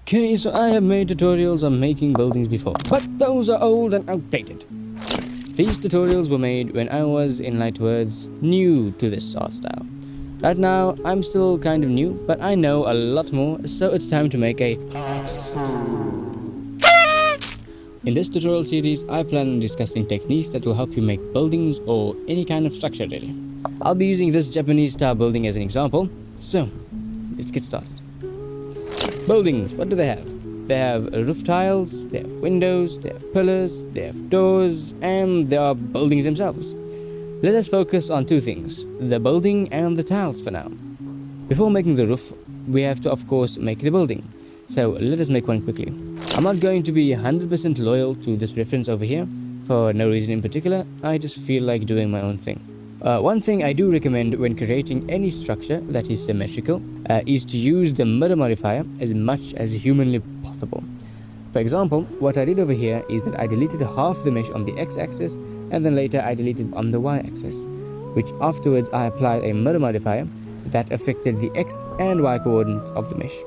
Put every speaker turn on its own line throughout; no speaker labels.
Okay, so I have made tutorials on making buildings before, but those are old and outdated. These tutorials were made when I was, in light words, new to this art style. Right now, I'm still kind of new, but I know a lot more, so it's time to make a In this tutorial series, I plan on discussing techniques that will help you make buildings or any kind of structure really. I'll be using this Japanese style building as an example, so let's get started. Buildings, what do they have? They have roof tiles, they have windows, they have pillars, they have doors, and they are buildings themselves. Let us focus on two things, the building and the tiles for now. Before making the roof, we have to of course make the building. So let us make one quickly. I'm not going to be 100% loyal to this reference over here, for no reason in particular, I just feel like doing my own thing. One thing I do recommend when creating any structure that is symmetrical is to use the mirror modifier as much as humanly possible. For example, what I did over here is that I deleted half the mesh on the x-axis and then later I deleted on the y-axis, which afterwards I applied a mirror modifier that affected the x and y coordinates of the mesh,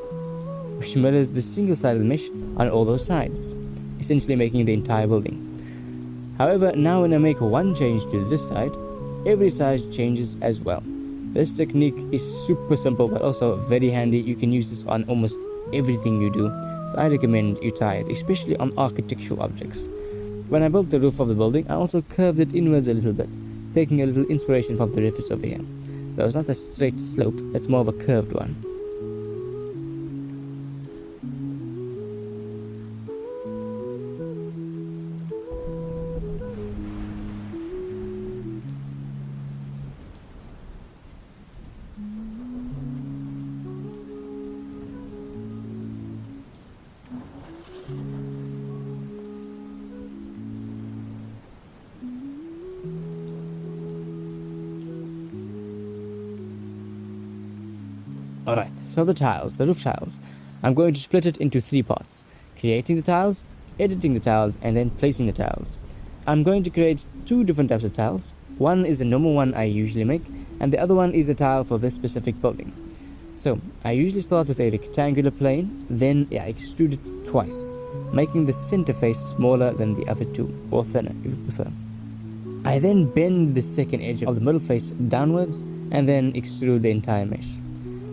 which mirrors the single side of the mesh on all those sides, essentially making the entire building. However, now when I make one change to this side, every side changes as well. This technique is super simple but also very handy. You can use this on almost everything you do, so I recommend you try it, especially on architectural objects. When I built the roof of the building, I also curved it inwards a little bit, taking a little inspiration from the rivets over here. So it's not a straight slope, it's more of a curved one. Alright, so the tiles, the roof tiles. I'm going to split it into three parts. Creating the tiles, editing the tiles, and then placing the tiles. I'm going to create two different types of tiles. One is the normal one I usually make, and the other one is a tile for this specific building. So, I usually start with a rectangular plane, then I extrude it twice, making the center face smaller than the other two, or thinner if you prefer. I then bend the second edge of the middle face downwards, and then extrude the entire mesh.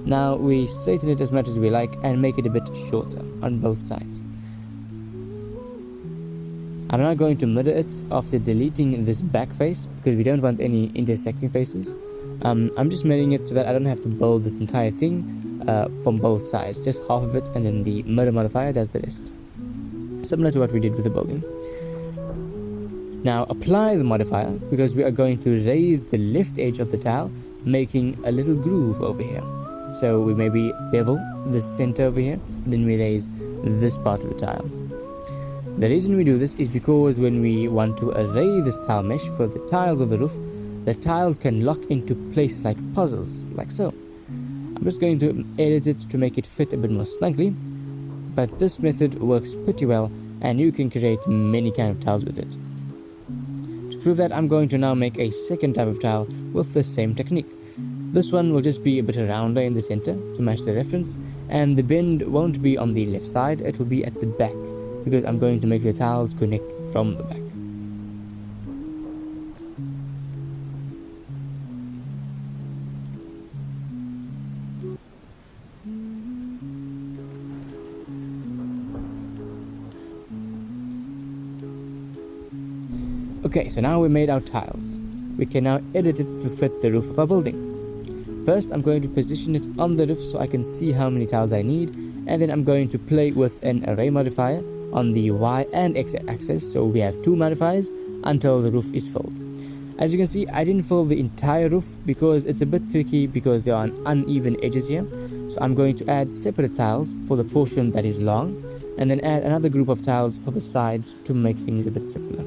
Now we straighten it as much as we like and make it a bit shorter on both sides. I'm now going to mirror it after deleting this back face because we don't want any intersecting faces. I'm just mirroring it so that I don't have to build this entire thing from both sides, just half of it, and then the mirror modifier does the rest. Similar to what we did with the building. Now apply the modifier because we are going to raise the left edge of the tile, making a little groove over here. So we maybe bevel the center over here, then we raise this part of the tile. The reason we do this is because when we want to array this tile mesh for the tiles of the roof, the tiles can lock into place like puzzles, like so. I'm just going to edit it to make it fit a bit more snugly, but this method works pretty well and you can create many kind of tiles with it. To prove that, I'm going to now make a second type of tile with the same technique. This one will just be a bit rounder in the center to match the reference, and the bend won't be on the left side, it will be at the back because I'm going to make the tiles connect from the back. Okay, so now we made our tiles. We can now edit it to fit the roof of our building. First, I'm going to position it on the roof so I can see how many tiles I need, and then I'm going to play with an array modifier on the Y and X axis, so we have two modifiers until the roof is filled. As you can see, I didn't fill the entire roof because it's a bit tricky because there are uneven edges here, so I'm going to add separate tiles for the portion that is long, and then add another group of tiles for the sides to make things a bit simpler.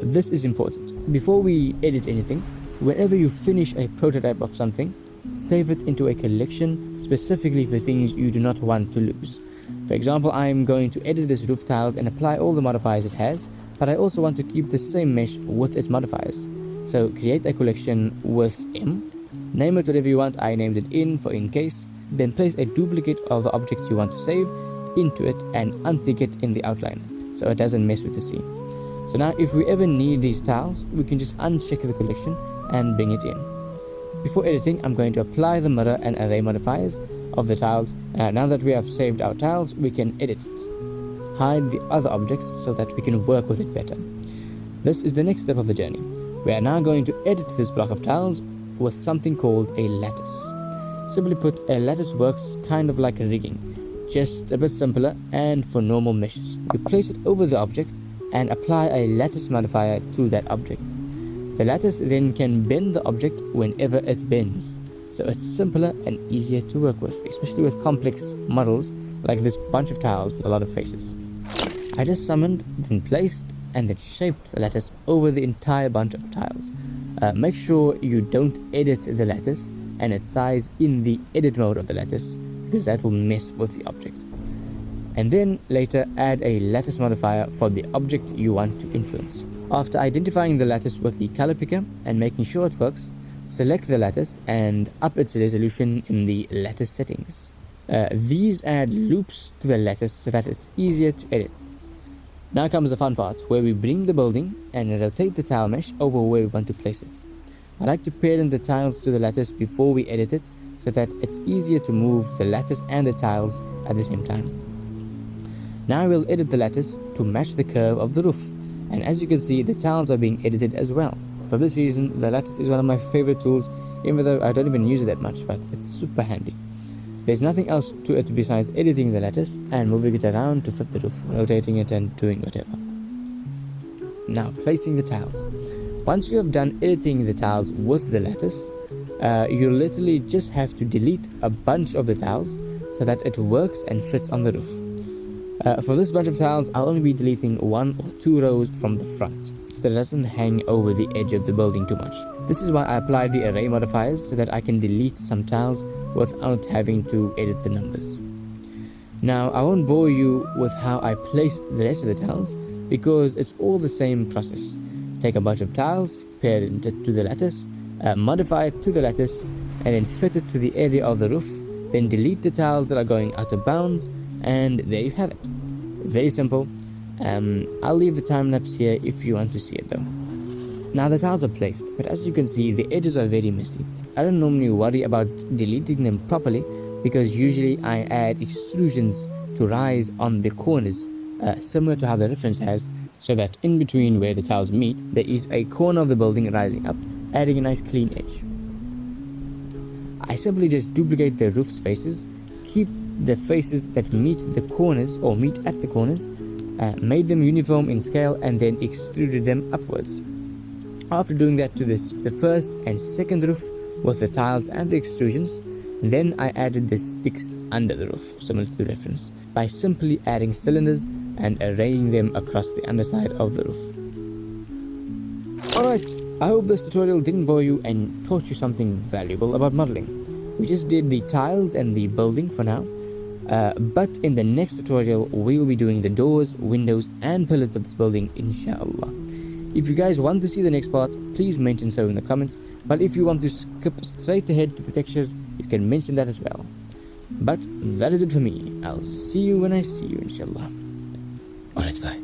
This is important. Before we edit anything, whenever you finish a prototype of something, save it into a collection specifically for things you do not want to lose. For example, I'm going to edit this roof tiles and apply all the modifiers it has, but I also want to keep the same mesh with its modifiers. So create a collection with M, name it whatever you want. I named it in for in case, then place a duplicate of the object you want to save into it and untick it in the outliner so it doesn't mess with the scene. So now if we ever need these tiles, we can just uncheck the collection and bring it in. Before editing, I'm going to apply the mirror and array modifiers of the tiles. Now that we have saved our tiles, we can edit it, hide the other objects so that we can work with it better. This is the next step of the journey. We are now going to edit this block of tiles with something called a lattice. Simply put, a lattice works kind of like a rigging, just a bit simpler and for normal meshes. You place it over the object and apply a lattice modifier to that object. The lattice then can bend the object whenever it bends, so it's simpler and easier to work with, especially with complex models like this bunch of tiles with a lot of faces. I just summoned, then placed, and then shaped the lattice over the entire bunch of tiles. Make sure you don't edit the lattice and its size in the edit mode of the lattice, because that will mess with the object. And then later add a lattice modifier for the object you want to influence. After identifying the lattice with the color picker and making sure it works, select the lattice and up its resolution in the lattice settings. These add loops to the lattice so that it's easier to edit. Now comes the fun part, where we bring the building and rotate the tile mesh over where we want to place it. I like to parent the tiles to the lattice before we edit it, so that it's easier to move the lattice and the tiles at the same time. Now we'll edit the lattice to match the curve of the roof, and as you can see, the tiles are being edited as well. For this reason, the lattice is one of my favorite tools, even though I don't even use it that much, but it's super handy. There's nothing else to it besides editing the lattice and moving it around to fit the roof, rotating it and doing whatever. Now placing the tiles. Once you have done editing the tiles with the lattice, you literally just have to delete a bunch of the tiles so that it works and fits on the roof. For this bunch of tiles, I'll only be deleting 1 or 2 rows from the front, so that it doesn't hang over the edge of the building too much. This is why I applied the array modifiers, so that I can delete some tiles without having to edit the numbers. Now, I won't bore you with how I placed the rest of the tiles, because it's all the same process. Take a bunch of tiles, parent it to the lattice, modify it to the lattice, and then fit it to the area of the roof, then delete the tiles that are going out of bounds, and there you have it. Very simple. I'll leave the time lapse here if you want to see it though. Now the tiles are placed, but as you can see, the edges are very messy. I don't normally worry about deleting them properly, because usually I add extrusions to rise on the corners, similar to how the reference has, so that in between where the tiles meet, there is a corner of the building rising up, adding a nice clean edge. I simply just duplicate the roof's faces, keep the faces that meet the corners or meet at the corners, made them uniform in scale, and then extruded them upwards. After doing that to the first and second roof with the tiles and the extrusions, then I added the sticks under the roof, similar to the reference, by simply adding cylinders and arraying them across the underside of the roof. Alright, I hope this tutorial didn't bore you and taught you something valuable about modeling. We just did the tiles and the building for now, but in the next tutorial we'll be doing the doors, windows and pillars of this building, inshallah. If you guys want to see the next part, please mention so in the comments, but if you want to skip straight ahead to the textures, you can mention that as well. But that is it for me. I'll see you when I see you, inshallah. Alright, bye.